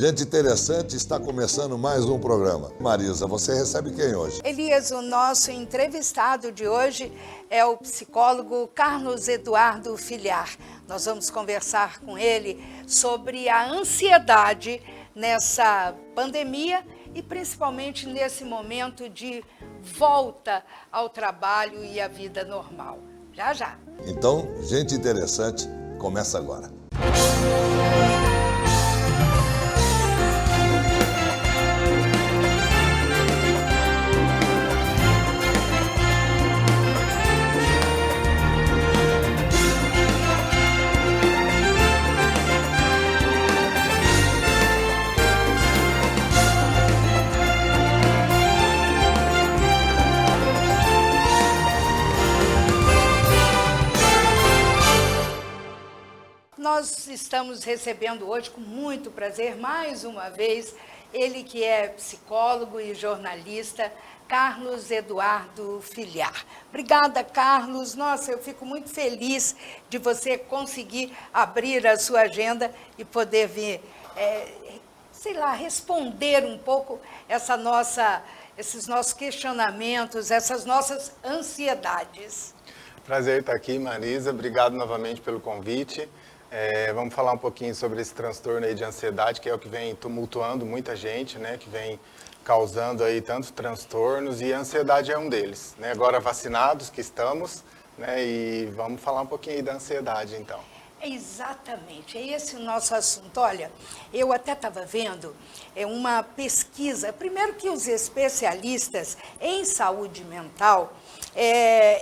Gente interessante, está começando mais um programa. Marisa, você recebe quem hoje? Elias, o nosso entrevistado de hoje é o psicólogo Carlos Eduardo Filhar. Nós vamos conversar com ele sobre a ansiedade nessa pandemia e principalmente nesse momento de volta ao trabalho e à vida normal. Já, já. Então, gente interessante, começa agora. Nós estamos recebendo hoje, com muito prazer, mais uma vez, ele que é psicólogo e jornalista, Carlos Eduardo Filhar. Obrigada, Carlos. Nossa, eu fico muito feliz de você conseguir abrir a sua agenda e poder vir, responder um pouco esses nossos questionamentos, essas nossas ansiedades. Prazer estar aqui, Marisa. Obrigado novamente pelo convite. Vamos falar um pouquinho sobre esse transtorno aí de ansiedade, que é o que vem tumultuando muita gente, né? Que vem causando aí tantos transtornos, e a ansiedade é um deles, né? Agora vacinados que estamos, né? E vamos falar um pouquinho aí da ansiedade, então. Exatamente, é esse o nosso assunto. Olha, eu até estava vendo uma pesquisa, primeiro que os especialistas em saúde mental,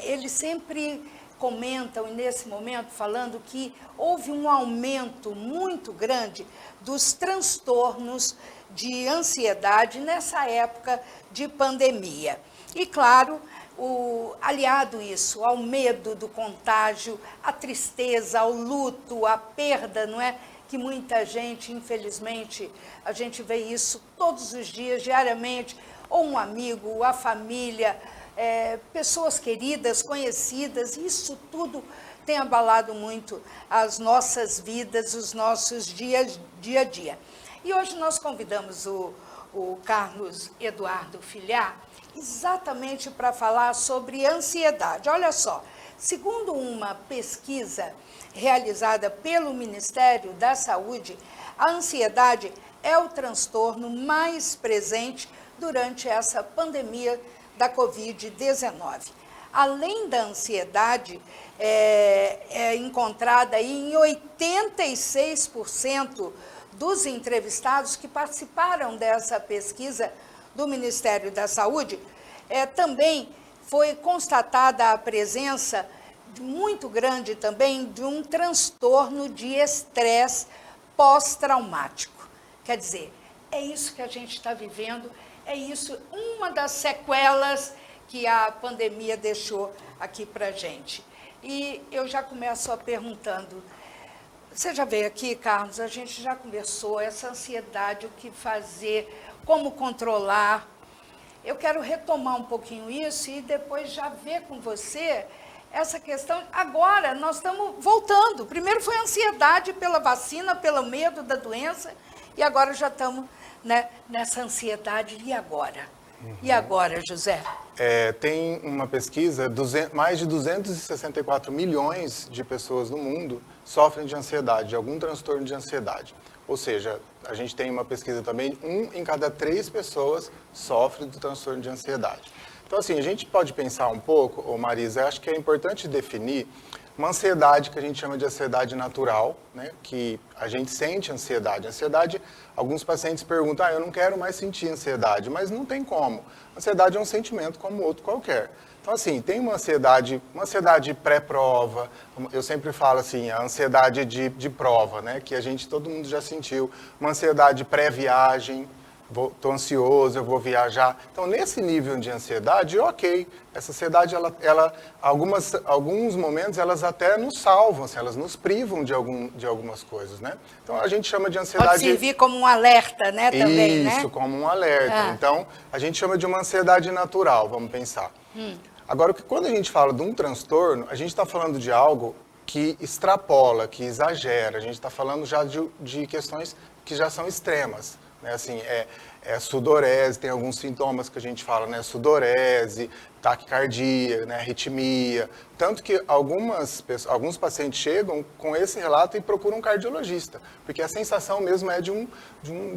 eles sempre comentam, nesse momento, falando que houve um aumento muito grande dos transtornos de ansiedade nessa época de pandemia. E, claro, aliado isso ao medo do contágio, à tristeza, ao luto, à perda, não é? Que muita gente, infelizmente, a gente vê isso todos os dias, diariamente, ou um amigo, a família, pessoas queridas, conhecidas, isso tudo tem abalado muito as nossas vidas, os nossos dia a dia. E hoje nós convidamos o Carlos Eduardo Filhar exatamente para falar sobre ansiedade. Olha só, segundo uma pesquisa realizada pelo Ministério da Saúde, a ansiedade é o transtorno mais presente durante essa pandemia da Covid-19. Além da ansiedade, é encontrada aí em 86% dos entrevistados que participaram dessa pesquisa do Ministério da Saúde, também foi constatada a presença muito grande também de um transtorno de estresse pós-traumático. Quer dizer, é isso que a gente está vivendo, é isso, uma das sequelas que a pandemia deixou aqui para a gente. E eu já começo perguntando, você já veio aqui, Carlos, a gente já conversou, essa ansiedade, o que fazer, como controlar. Eu quero retomar um pouquinho isso e depois já ver com você essa questão. Agora nós estamos voltando. Primeiro foi a ansiedade pela vacina, pelo medo da doença, e agora já estamos, né, nessa ansiedade. E agora? E agora, José? Tem uma pesquisa, mais de 264 milhões de pessoas no mundo sofrem de ansiedade, de algum transtorno de ansiedade. Ou seja, a gente tem uma pesquisa também, 1 em cada 3 pessoas sofre do transtorno de ansiedade. Então, assim, a gente pode pensar um pouco, Marisa, acho que é importante definir uma ansiedade que a gente chama de ansiedade natural, né? Que a gente sente ansiedade. Ansiedade, alguns pacientes perguntam, eu não quero mais sentir ansiedade, mas não tem como. Ansiedade é um sentimento como outro qualquer. Então, assim, tem uma ansiedade pré-prova, eu sempre falo assim, a ansiedade de prova, né? Que todo mundo já sentiu. Uma ansiedade pré-viagem, estou ansioso, eu vou viajar. Então, nesse nível de ansiedade, ok. Essa ansiedade, alguns momentos, elas até nos salvam, assim, elas nos privam de algumas coisas, né? Então, a gente chama de ansiedade... Pode servir como um alerta, né, também, né? Isso, como um alerta. Então, a gente chama de uma ansiedade natural, vamos pensar. Agora, quando a gente fala de um transtorno, a gente está falando de algo que extrapola, que exagera. A gente está falando já de questões que já são extremas, né? Assim, sudorese, tem alguns sintomas que a gente fala, né? Sudorese, taquicardia, né? Arritmia. Tanto que alguns pacientes chegam com esse relato e procuram um cardiologista, porque a sensação mesmo é de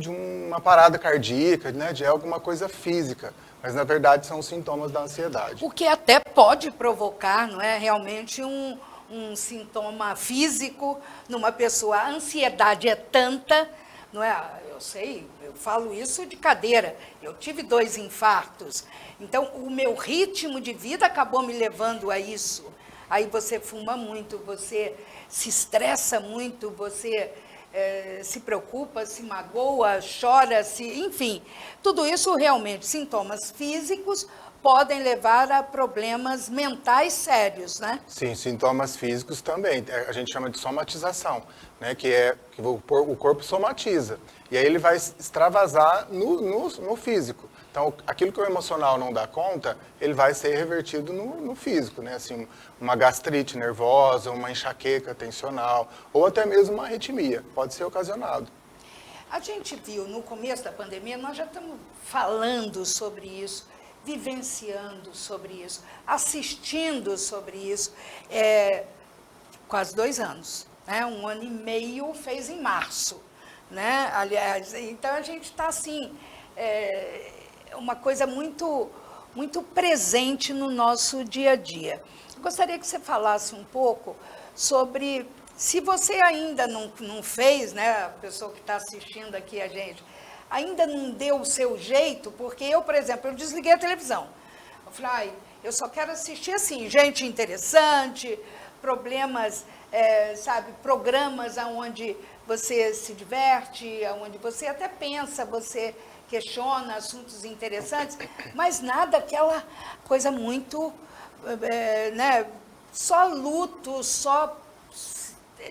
uma parada cardíaca, né? De alguma coisa física. Mas, na verdade, são os sintomas da ansiedade. O que até pode provocar, não é, realmente um sintoma físico numa pessoa. A ansiedade é tanta, não é? Eu sei, eu falo isso de cadeira. Eu tive 2 infartos. Então, o meu ritmo de vida acabou me levando a isso. Aí você fuma muito, você se estressa muito, você se preocupa, se magoa, chora, enfim. Tudo isso realmente, sintomas físicos, podem levar a problemas mentais sérios, né? Sim, sintomas físicos também. A gente chama de somatização, né? Que o corpo somatiza. E aí ele vai extravasar no físico. Então, aquilo que o emocional não dá conta, ele vai ser revertido no físico, né? Assim, uma gastrite nervosa, uma enxaqueca tensional, ou até mesmo uma arritmia, pode ser ocasionado. A gente viu, no começo da pandemia, nós já estamos falando sobre isso, vivenciando sobre isso, assistindo sobre isso, quase 2 anos, né? 1 ano e meio fez em março, né? Aliás, então a gente está assim, uma coisa muito, muito presente no nosso dia a dia. Eu gostaria que você falasse um pouco sobre, se você ainda não fez, né, a pessoa que está assistindo aqui a gente, ainda não deu o seu jeito, porque eu, por exemplo, eu desliguei a televisão. Eu falei, eu só quero assistir assim, gente interessante, problemas, sabe, programas onde você se diverte, onde você até pensa, você questiona assuntos interessantes, mas nada aquela coisa muito, né, só luto, só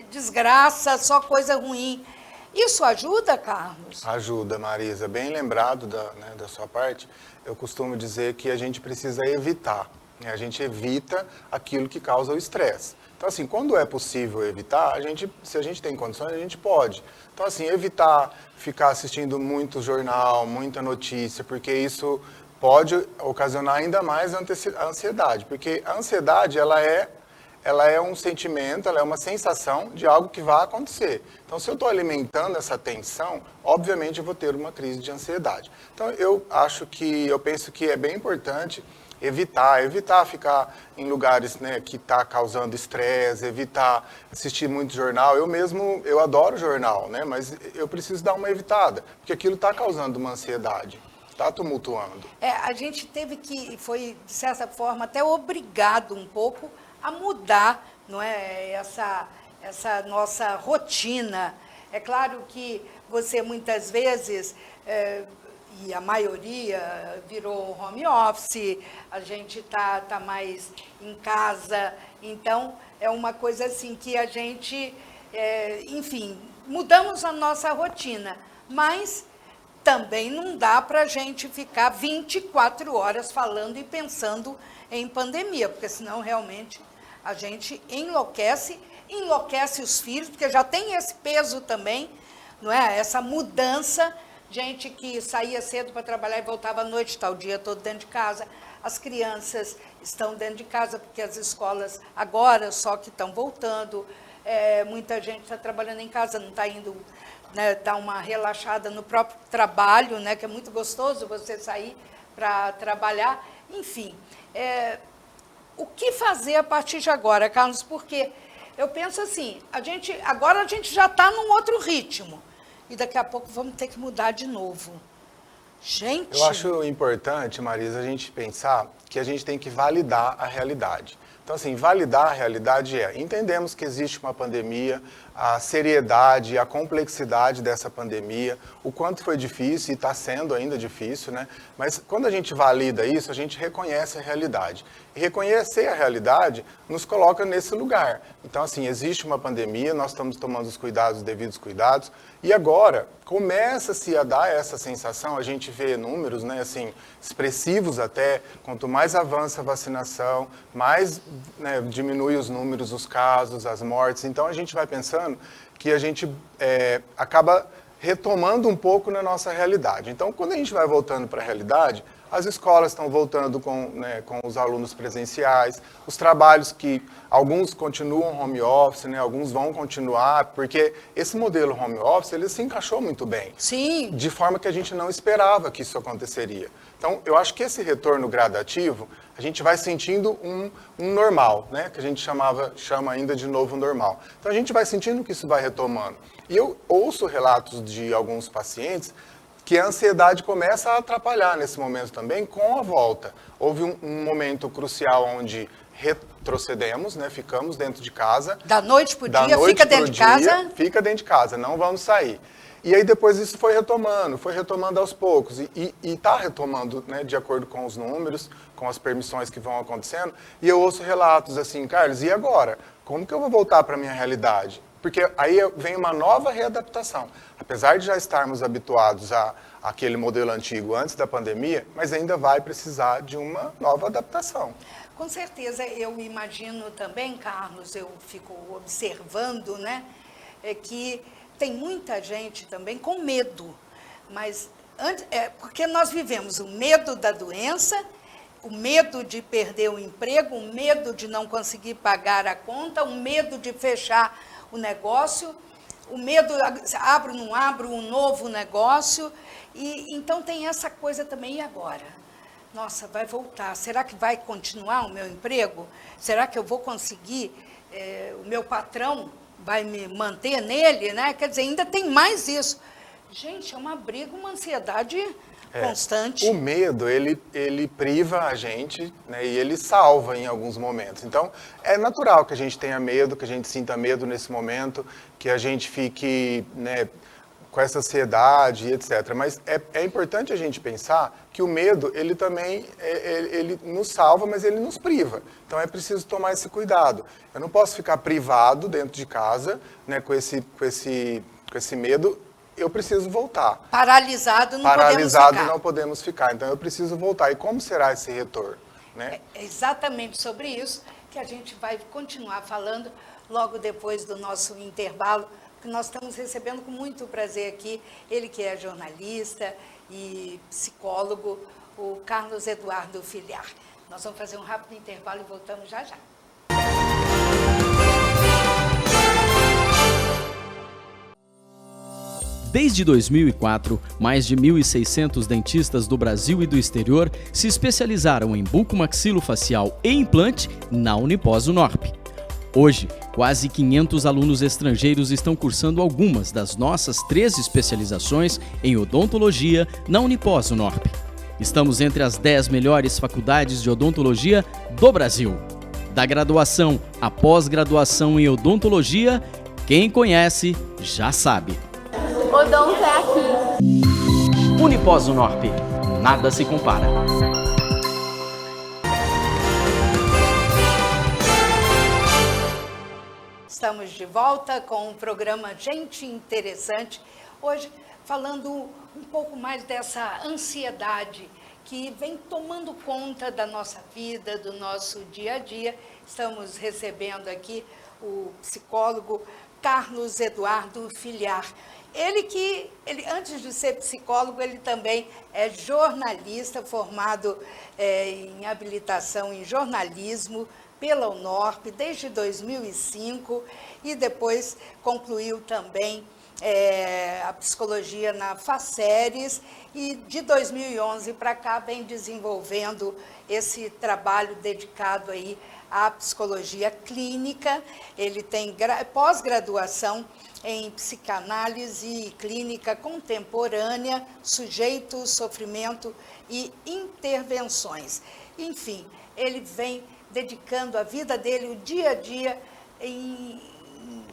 desgraça, só coisa ruim. Isso ajuda, Carlos? Ajuda, Marisa. Bem lembrado da sua parte, eu costumo dizer que a gente precisa evitar, né? A gente evita aquilo que causa o estresse. Então, assim, quando é possível evitar, se a gente tem condições, a gente pode. Então, assim, evitar ficar assistindo muito jornal, muita notícia, porque isso pode ocasionar ainda mais a ansiedade. Porque a ansiedade, ela é um sentimento, ela é uma sensação de algo que vai acontecer. Então, se eu estou alimentando essa tensão, obviamente eu vou ter uma crise de ansiedade. Então, eu penso que é bem importante evitar ficar em lugares, né, que está causando estresse, evitar assistir muito jornal. Eu adoro jornal, né, mas eu preciso dar uma evitada, porque aquilo está causando uma ansiedade, está tumultuando. A gente teve foi, de certa forma, até obrigado um pouco a mudar, não é, essa nossa rotina. É claro que você muitas vezes, e a maioria virou home office, a gente tá mais em casa, então é uma coisa assim que a gente, enfim, mudamos a nossa rotina, mas também não dá para a gente ficar 24 horas falando e pensando em pandemia, porque senão realmente a gente enlouquece os filhos, porque já tem esse peso também, não é? Essa mudança, gente que saía cedo para trabalhar e voltava à noite, está o dia todo dentro de casa. As crianças estão dentro de casa, porque as escolas agora só que estão voltando. Muita gente está trabalhando em casa, não está indo, né, dar uma relaxada no próprio trabalho, né, que é muito gostoso você sair para trabalhar. Enfim, o que fazer a partir de agora, Carlos? Porque eu penso assim, agora a gente já está num outro ritmo. E daqui a pouco vamos ter que mudar de novo. Gente... Eu acho importante, Marisa, a gente pensar que a gente tem que validar a realidade. Então, assim, validar a realidade entendemos que existe uma pandemia, a seriedade, a complexidade dessa pandemia, o quanto foi difícil e está sendo ainda difícil, né? Mas quando a gente valida isso, a gente reconhece a realidade. E reconhecer a realidade nos coloca nesse lugar. Então, assim, existe uma pandemia, nós estamos tomando os devidos cuidados, e agora começa-se a dar essa sensação, a gente vê números, né, assim, expressivos até, quanto mais avança a vacinação, mais, né, diminui os números, os casos, as mortes. Então, a gente vai pensando que a gente acaba retomando um pouco na nossa realidade. Então, quando a gente vai voltando para a realidade, as escolas estão voltando com os alunos presenciais, os trabalhos que alguns continuam home office, né, alguns vão continuar, porque esse modelo home office, ele se encaixou muito bem. Sim. De forma que a gente não esperava que isso aconteceria. Então, eu acho que esse retorno gradativo, a gente vai sentindo um normal, né, que a gente chama ainda de novo normal. Então, a gente vai sentindo que isso vai retomando. E eu ouço relatos de alguns pacientes que a ansiedade começa a atrapalhar nesse momento também com a volta. Houve um momento crucial onde retrocedemos, né? Ficamos dentro de casa. Da noite pro dia, fica dentro de casa? Fica dentro de casa, não vamos sair. E aí depois isso foi retomando aos poucos. E está retomando, né, de acordo com os números, com as permissões que vão acontecendo. E eu ouço relatos assim, Carlos, e agora? Como que eu vou voltar para a minha realidade? Porque aí vem uma nova readaptação. Apesar de já estarmos habituados àquele modelo antigo antes da pandemia, mas ainda vai precisar de uma nova adaptação. Com certeza, eu imagino também, Carlos, eu fico observando, né, que tem muita gente também com medo, mas porque nós vivemos o medo da doença, o medo de perder o emprego, o medo de não conseguir pagar a conta, o medo de fechar o negócio, o medo, abro, não abro, um novo negócio, e então tem essa coisa também, e agora? Nossa, vai voltar, será que vai continuar o meu emprego? Será que eu vou conseguir, o meu patrão vai me manter nele, né? Quer dizer, ainda tem mais isso. Gente, é uma briga, uma ansiedade constante. O medo, ele priva a gente, né, e ele salva em alguns momentos. Então, é natural que a gente tenha medo, que a gente sinta medo nesse momento, que a gente fique, né, com essa ansiedade, etc. Mas é importante a gente pensar que o medo, ele também, ele nos salva, mas ele nos priva. Então, é preciso tomar esse cuidado. Eu não posso ficar privado dentro de casa, né, com esse medo. Eu preciso voltar. Paralisado não podemos ficar. Então, eu preciso voltar. E como será esse retorno? Né? É exatamente sobre isso que a gente vai continuar falando logo depois do nosso intervalo, que nós estamos recebendo com muito prazer aqui, ele que é jornalista e psicólogo, o Carlos Eduardo Filiar. Nós vamos fazer um rápido intervalo e voltamos já já. Desde 2004, mais de 1.600 dentistas do Brasil e do exterior se especializaram em bucomaxilofacial e implante na Unipós-Unorp. Hoje, quase 500 alunos estrangeiros estão cursando algumas das nossas 13 especializações em odontologia na Unipós-Unorp. Estamos entre as 10 melhores faculdades de odontologia do Brasil. Da graduação à pós-graduação em odontologia, quem conhece já sabe. Odonto é aqui. Unipós-Unorp, nada se compara. Estamos de volta com o programa Gente Interessante, hoje falando um pouco mais dessa ansiedade que vem tomando conta da nossa vida, do nosso dia a dia. Estamos recebendo aqui o psicólogo Carlos Eduardo Filiar. Ele, antes de ser psicólogo, ele também é jornalista, formado em habilitação em jornalismo pela Unorp desde 2005 e depois concluiu também a psicologia na Faceres e de 2011 para cá vem desenvolvendo esse trabalho dedicado aí à psicologia clínica. Ele tem pós-graduação em psicanálise e clínica contemporânea, sujeito, sofrimento e intervenções. Enfim, ele vem dedicando a vida dele, o dia a dia, em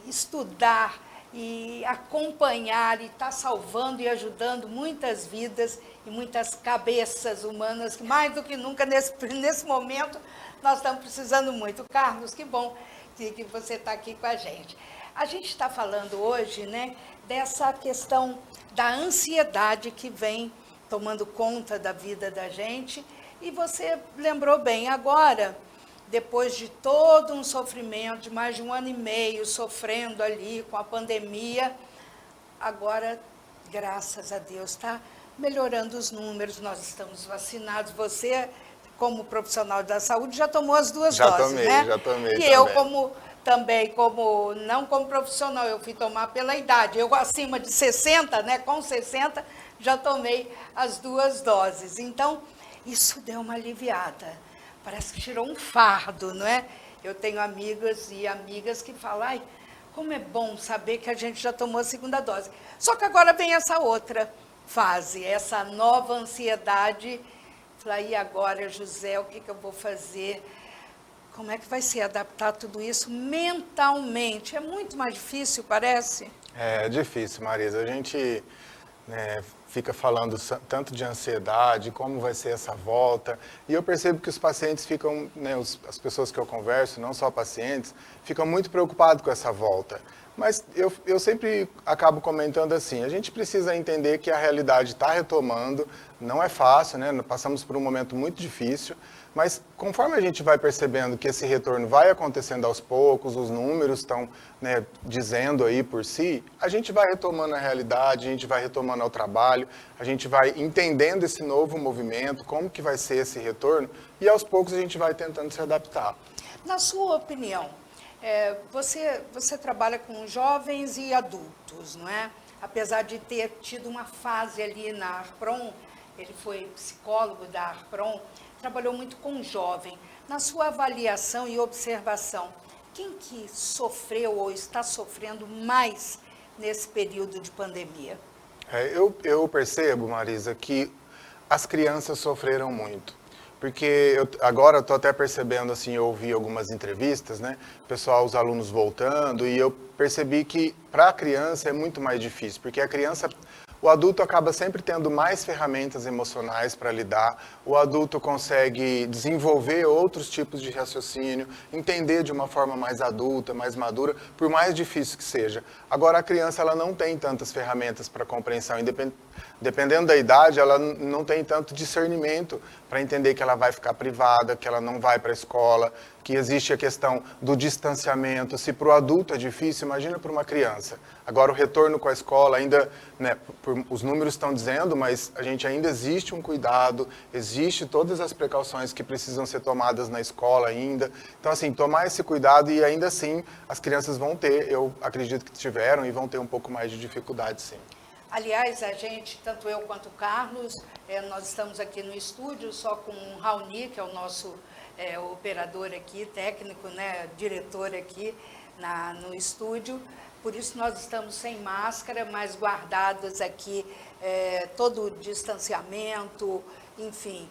estudar e acompanhar, e está salvando e ajudando muitas vidas e muitas cabeças humanas, que mais do que nunca nesse momento nós estamos precisando muito. Carlos, que bom que você está aqui com a gente. A gente está falando hoje, né, dessa questão da ansiedade que vem tomando conta da vida da gente, e você lembrou bem, agora, depois de todo um sofrimento, de mais de 1 ano e meio sofrendo ali com a pandemia, agora Graças a Deus, está melhorando os números, nós estamos vacinados. Você, como profissional da saúde, já tomou as 2 doses, né? Já tomei. E eu, não como profissional, eu fui tomar pela idade. Eu, acima de 60, né, com 60, já tomei as 2 doses. Então, isso deu uma aliviada. Parece que tirou um fardo, não é? Eu tenho amigas e amigas que falam, ai, como é bom saber que a gente já tomou a 2ª dose. Só que agora vem essa outra fase, essa nova ansiedade. Falei, e agora, José, o que eu vou fazer? Como é que vai se adaptar tudo isso mentalmente? É muito mais difícil, parece? É difícil, Marisa. A gente fica falando tanto de ansiedade, como vai ser essa volta. E eu percebo que os pacientes ficam, as pessoas que eu converso, não só pacientes, ficam muito preocupados com essa volta. Mas eu sempre acabo comentando assim, a gente precisa entender que a realidade está retomando, não é fácil, né? Passamos por um momento muito difícil, mas conforme a gente vai percebendo que esse retorno vai acontecendo aos poucos, os números estão dizendo aí por si, a gente vai retomando a realidade, a gente vai retomando ao trabalho, a gente vai entendendo esse novo movimento, como que vai ser esse retorno, e aos poucos a gente vai tentando se adaptar. Na sua opinião, você trabalha com jovens e adultos, não é? Apesar de ter tido uma fase ali na Arpron, ele foi psicólogo da Arpron, trabalhou muito com jovem. Na sua avaliação e observação, quem que sofreu ou está sofrendo mais nesse período de pandemia? Eu percebo, Marisa, que as crianças sofreram muito. Porque agora eu estou até percebendo, assim, eu ouvi algumas entrevistas, né? Pessoal, os alunos voltando, e eu percebi que para a criança é muito mais difícil, porque a criança, o adulto acaba sempre tendo mais ferramentas emocionais para lidar, o adulto consegue desenvolver outros tipos de raciocínio, entender de uma forma mais adulta, mais madura, por mais difícil que seja. Agora a criança, ela não tem tantas ferramentas para compreensão, dependendo da idade, ela não tem tanto discernimento para entender que ela vai ficar privada, que ela não vai para a escola, que existe a questão do distanciamento. Se para o adulto é difícil, imagina para uma criança. Agora, o retorno com a escola ainda, os números estão dizendo, mas a gente ainda existe um cuidado, existe todas as precauções que precisam ser tomadas na escola ainda. Então, assim, tomar esse cuidado e ainda assim as crianças vão ter, eu acredito que tiveram e vão ter um pouco mais de dificuldade, sim. Aliás, a gente, tanto eu quanto o Carlos, nós estamos aqui no estúdio só com o Raoni, que é o nosso operador aqui, técnico, né, diretor aqui no estúdio. Por isso nós estamos sem máscara, mas guardados aqui todo o distanciamento, enfim,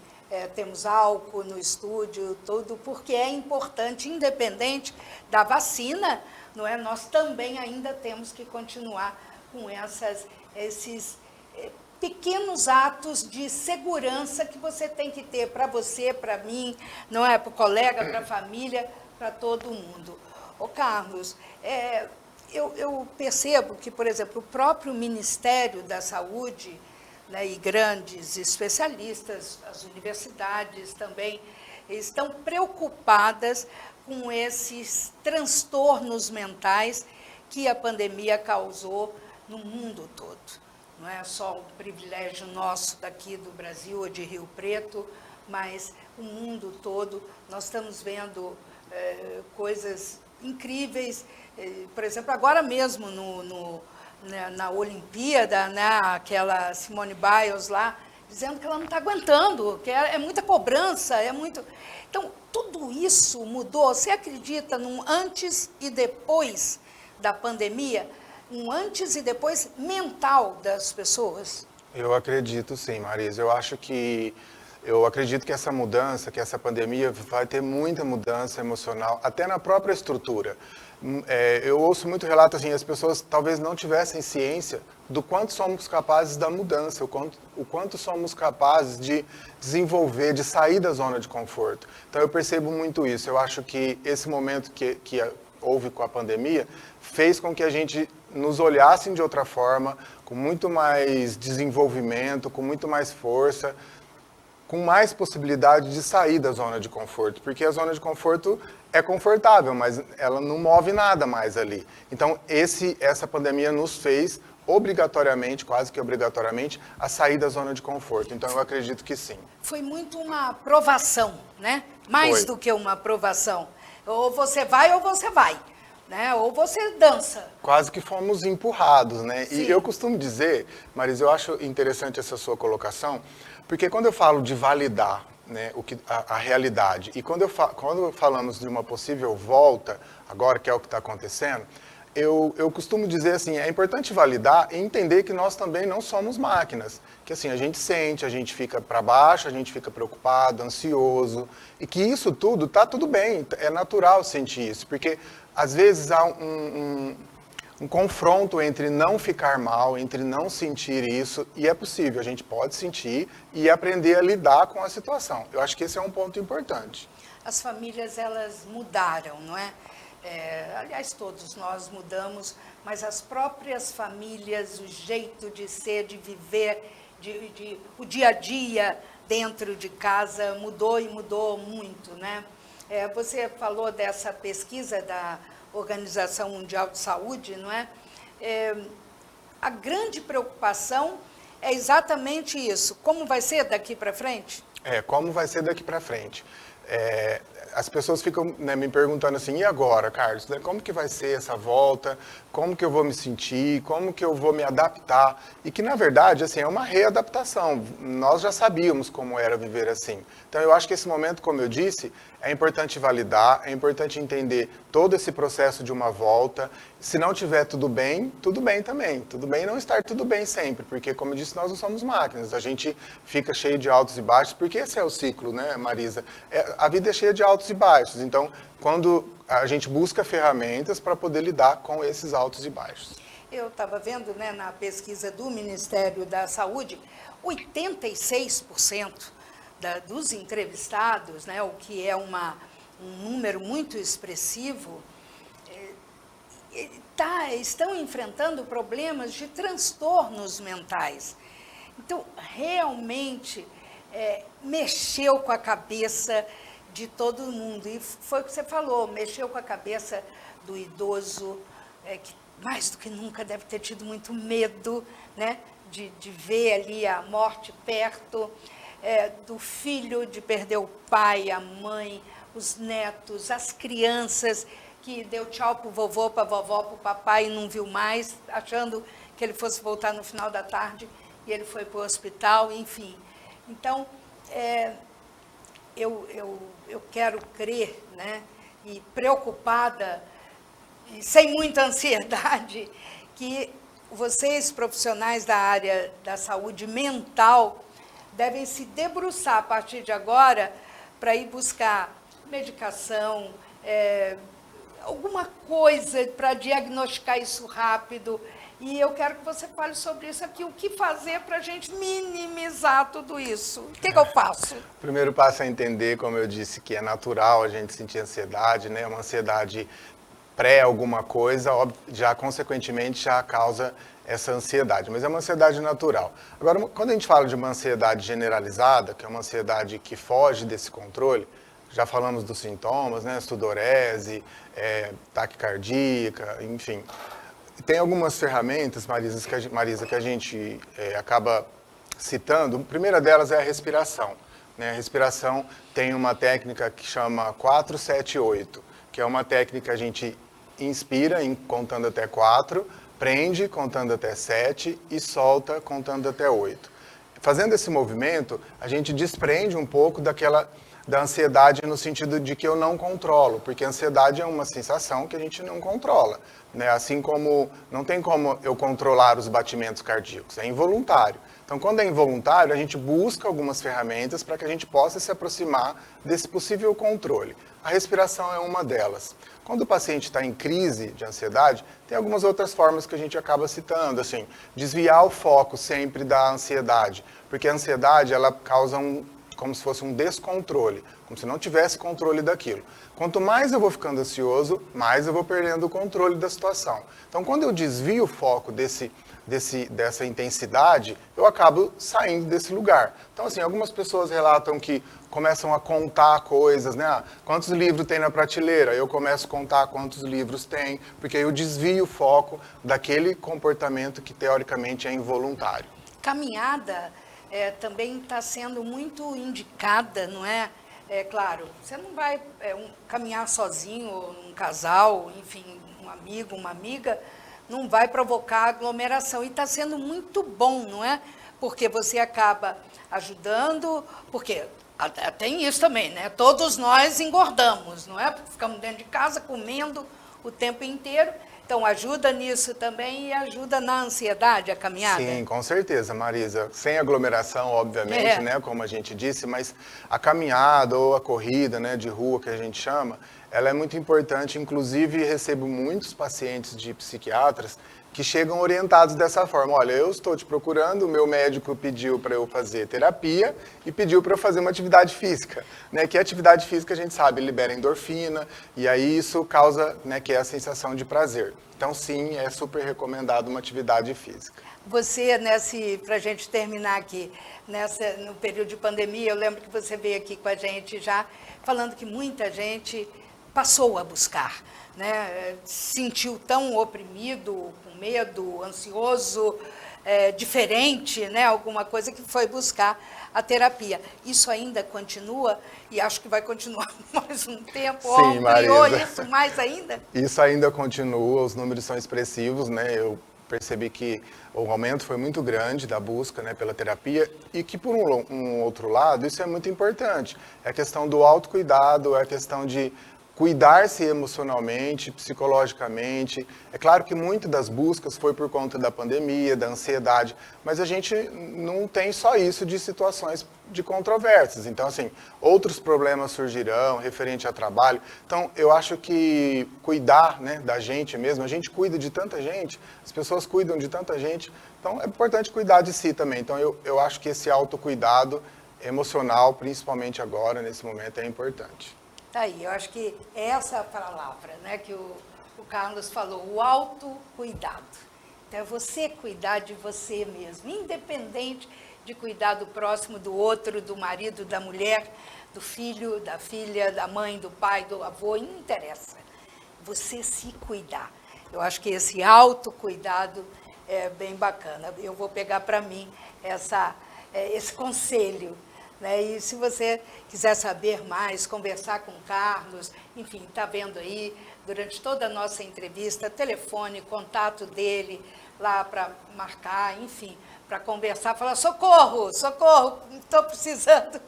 temos álcool no estúdio, tudo, porque é importante, independente da vacina, não é? Nós também ainda temos que continuar com esses pequenos atos de segurança que você tem que ter para você, para mim, não é? Para o colega, para a família, para todo mundo. Ô Carlos, eu percebo que, por exemplo, o próprio Ministério da Saúde, né, e grandes especialistas, as universidades também, estão preocupadas com esses transtornos mentais que a pandemia causou no mundo todo. Não é só um privilégio nosso daqui do Brasil ou de Rio Preto, mas o mundo todo. Nós estamos vendo coisas incríveis. Por exemplo, agora mesmo na Olimpíada, né, aquela Simone Biles lá, dizendo que ela não está aguentando, que é muita cobrança, é muito... Então, tudo isso mudou. Você acredita num antes e depois da pandemia? Um antes e depois mental das pessoas? Eu acredito sim, Marisa. Eu acredito que essa mudança, que essa pandemia vai ter muita mudança emocional, até na própria estrutura. Eu ouço muito relato assim, as pessoas talvez não tivessem ciência do quanto somos capazes da mudança, o quanto somos capazes de desenvolver, de sair da zona de conforto. Então eu percebo muito isso. Eu acho que esse momento que houve com a pandemia fez com que a gente nos olhassem de outra forma, com muito mais desenvolvimento, com muito mais força, com mais possibilidade de sair da zona de conforto, porque a zona de conforto é confortável, mas ela não move nada mais ali. Então, essa pandemia nos fez obrigatoriamente, quase que obrigatoriamente, a sair da zona de conforto. Então, eu acredito que sim. Foi muito uma aprovação, né? Mais Foi. do que uma aprovação. Ou você vai ou você vai, né? Ou você dança. Quase que fomos empurrados, né? Sim. E eu costumo dizer, Marisa, eu acho interessante essa sua colocação, porque quando eu falo de validar, né, a realidade, e quando falamos de uma possível volta, agora que é o que está acontecendo, eu costumo dizer assim, é importante validar e entender que nós também não somos máquinas. Que assim, a gente sente, a gente fica para baixo, a gente fica preocupado, ansioso, e que isso tudo tá tudo bem, é natural sentir isso, porque às vezes há um confronto entre não ficar mal, entre não sentir isso, e é possível, a gente pode sentir e aprender a lidar com a situação. Eu acho que esse é um ponto importante. As famílias, elas mudaram, não é? Aliás, todos nós mudamos, mas as próprias famílias, o jeito de ser, de viver, o dia a dia dentro de casa mudou e mudou muito, né? Você falou dessa pesquisa da Organização Mundial de Saúde, não é? A grande preocupação é exatamente isso. Como vai ser daqui para frente? Como vai ser daqui para frente? As pessoas ficam, né, me perguntando assim, e agora, Carlos? Como que vai ser essa volta? Como que eu vou me sentir? Como que eu vou me adaptar? E que, na verdade, assim, é uma readaptação. Nós já sabíamos como era viver assim. Então, eu acho que esse momento, como eu disse, é importante validar, é importante entender todo esse processo de uma volta. Se não tiver tudo bem também. Tudo bem não estar tudo bem sempre, porque, como eu disse, nós não somos máquinas. A gente fica cheio de altos e baixos, porque esse é o ciclo, né, Marisa? A vida é cheia de altos e baixos. Então, quando a gente busca ferramentas para poder lidar com esses altos e baixos. Eu estava vendo, né, na pesquisa do Ministério da Saúde, 86% dos entrevistados, né, o que é um número muito expressivo, estão enfrentando problemas de transtornos mentais. Então, realmente, mexeu com a cabeça de todo mundo. E foi o que você falou, mexeu com a cabeça do idoso, que mais do que nunca deve ter tido muito medo, né, de ver ali a morte perto, do filho de perder o pai, a mãe, os netos, as crianças, que deu tchau para o vovô, para a vovó, para o papai e não viu mais, achando que ele fosse voltar no final da tarde, e ele foi para o hospital, enfim. Então, eu quero crer, né, e preocupada, e sem muita ansiedade, que vocês, profissionais da área da saúde mental, devem se debruçar a partir de agora para ir buscar medicação, alguma coisa para diagnosticar isso rápido. E eu quero que você fale sobre isso aqui, o que fazer para a gente minimizar tudo isso. O que eu faço? O primeiro passo é entender, como eu disse, que é natural a gente sentir ansiedade, né? Uma ansiedade pré alguma coisa, já consequentemente já causa essa ansiedade, mas é uma ansiedade natural. Agora, quando a gente fala de uma ansiedade generalizada, que é uma ansiedade que foge desse controle, já falamos dos sintomas, né? Sudorese, taquicardíaca, enfim. Tem algumas ferramentas, Marisa, que a gente acaba citando. A primeira delas é a respiração, né? A respiração tem uma técnica que chama 4-7-8, que é uma técnica que a gente inspira contando até 4, prende contando até 7 e solta contando até 8. Fazendo esse movimento, a gente desprende um pouco da ansiedade no sentido de que eu não controlo, porque a ansiedade é uma sensação que a gente não controla, né? Assim como não tem como eu controlar os batimentos cardíacos, é involuntário. Então, quando é involuntário, a gente busca algumas ferramentas para que a gente possa se aproximar desse possível controle. A respiração é uma delas. Quando o paciente está em crise de ansiedade, tem algumas outras formas que a gente acaba citando, assim, desviar o foco sempre da ansiedade, porque a ansiedade, ela causa como se fosse um descontrole, como se não tivesse controle daquilo. Quanto mais eu vou ficando ansioso, mais eu vou perdendo o controle da situação. Então, quando eu desvio o foco dessa intensidade, eu acabo saindo desse lugar. Então, assim, algumas pessoas relatam que começam a contar coisas, né? Ah, quantos livros tem na prateleira? Eu começo a contar quantos livros tem, porque aí eu desvio o foco daquele comportamento que, teoricamente, é involuntário. Caminhada também está sendo muito indicada, não é? É claro, você não vai caminhar sozinho, ou um casal, enfim, um amigo, uma amiga, não vai provocar aglomeração. E está sendo muito bom, não é? Porque você acaba ajudando, porque tem isso também, né? Todos nós engordamos, não é? Porque ficamos dentro de casa comendo o tempo inteiro. Então, ajuda nisso também e ajuda na ansiedade, a caminhada? Sim, com certeza, Marisa. Sem aglomeração, obviamente, né, como a gente disse, mas a caminhada ou a corrida, né, de rua, que a gente chama, ela é muito importante. Inclusive, recebo muitos pacientes de psiquiatras que chegam orientados dessa forma. Olha, eu estou te procurando, o meu médico pediu para eu fazer terapia e pediu para eu fazer uma atividade física, né? Que a atividade física, a gente sabe, libera endorfina e aí isso causa, né, que é a sensação de prazer. Então, sim, é super recomendado uma atividade física. Você, para a gente terminar aqui, no período de pandemia, eu lembro que você veio aqui com a gente já falando que muita gente passou a buscar, né? Sentiu tão oprimido, com medo, ansioso, diferente, né? Alguma coisa que foi buscar a terapia. Isso ainda continua e acho que vai continuar mais um tempo. Sim, ampliou Marisa. isso mais ainda? Isso ainda continua, os números são expressivos, né? Eu percebi que o aumento foi muito grande da busca, né, pela terapia e que, por um outro lado, isso é muito importante. É a questão do autocuidado, é a questão de cuidar-se emocionalmente, psicologicamente. É claro que muitas das buscas foi por conta da pandemia, da ansiedade, mas a gente não tem só isso de situações de controvérsias. Então, assim, outros problemas surgirão referente a trabalho. Então, eu acho que cuidar, né, da gente mesmo, a gente cuida de tanta gente, as pessoas cuidam de tanta gente, então é importante cuidar de si também. Então, eu acho que esse autocuidado emocional, principalmente agora, nesse momento, é importante. Tá aí, eu acho que essa palavra, né, que o Carlos falou, o autocuidado. Então, é você cuidar de você mesmo, independente de cuidar do próximo, do outro, do marido, da mulher, do filho, da filha, da mãe, do pai, do avô, não interessa. Você se cuidar. Eu acho que esse autocuidado é bem bacana. Eu vou pegar para mim esse conselho. Né? E se você quiser saber mais, conversar com o Carlos, enfim, está vendo aí, durante toda a nossa entrevista, telefone, contato dele, lá para marcar, enfim, para conversar, falar, socorro, socorro, estou precisando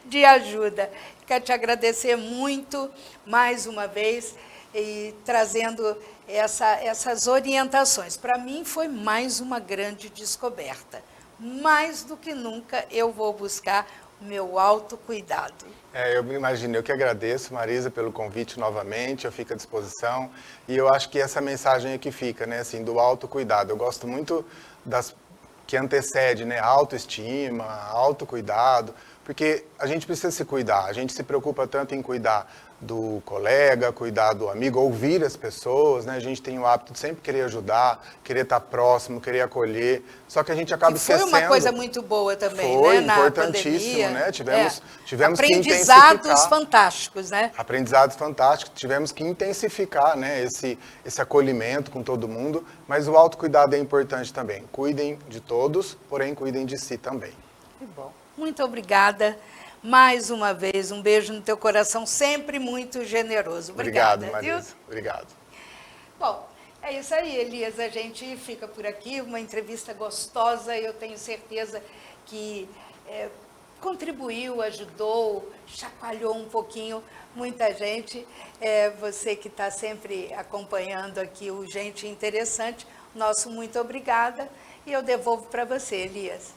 de ajuda. Quero te agradecer muito, mais uma vez, e trazendo essas orientações. Para mim, foi mais uma grande descoberta. Mais do que nunca, eu vou buscar meu autocuidado. Eu me imagino, eu que agradeço, Marisa, pelo convite novamente, eu fico à disposição, e eu acho que essa mensagem é que fica, né, assim, do autocuidado. Eu gosto muito das que antecede, né, autoestima, autocuidado, porque a gente precisa se cuidar, a gente se preocupa tanto em cuidar do colega, cuidar do amigo, ouvir as pessoas, né? A gente tem o hábito de sempre querer ajudar, querer estar próximo, querer acolher, só que a gente acaba esquecendo. Foi uma coisa muito boa também, foi, né? Na importantíssimo, pandemia, né? Tivemos aprendizados fantásticos, né? Aprendizados fantásticos, tivemos que intensificar, né, esse acolhimento com todo mundo, mas o autocuidado é importante também. Cuidem de todos, porém cuidem de si também. Que bom. Muito obrigada. Mais uma vez, um beijo no teu coração, sempre muito generoso. Obrigada, obrigado, Marisa. Viu? Obrigado. Bom, é isso aí, Elias. A gente fica por aqui, uma entrevista gostosa. Eu tenho certeza que contribuiu, ajudou, chacoalhou um pouquinho muita gente. Você que está sempre acompanhando aqui o Gente Interessante, nosso muito obrigada. E eu devolvo para você, Elias.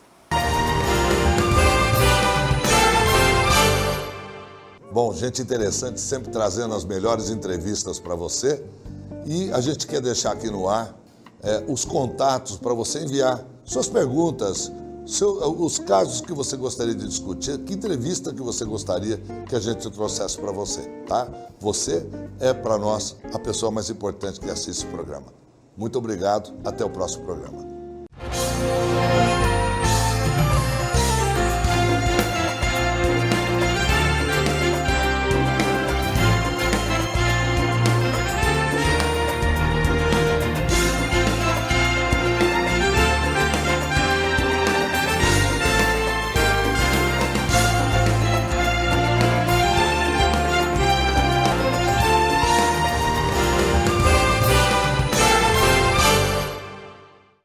Bom, Gente Interessante sempre trazendo as melhores entrevistas para você. E a gente quer deixar aqui no ar os contatos para você enviar suas perguntas, os casos que você gostaria de discutir, que entrevista que você gostaria que a gente trouxesse para você, tá? Você é, para nós, a pessoa mais importante que assiste o programa. Muito obrigado, até o próximo programa. Obrigado.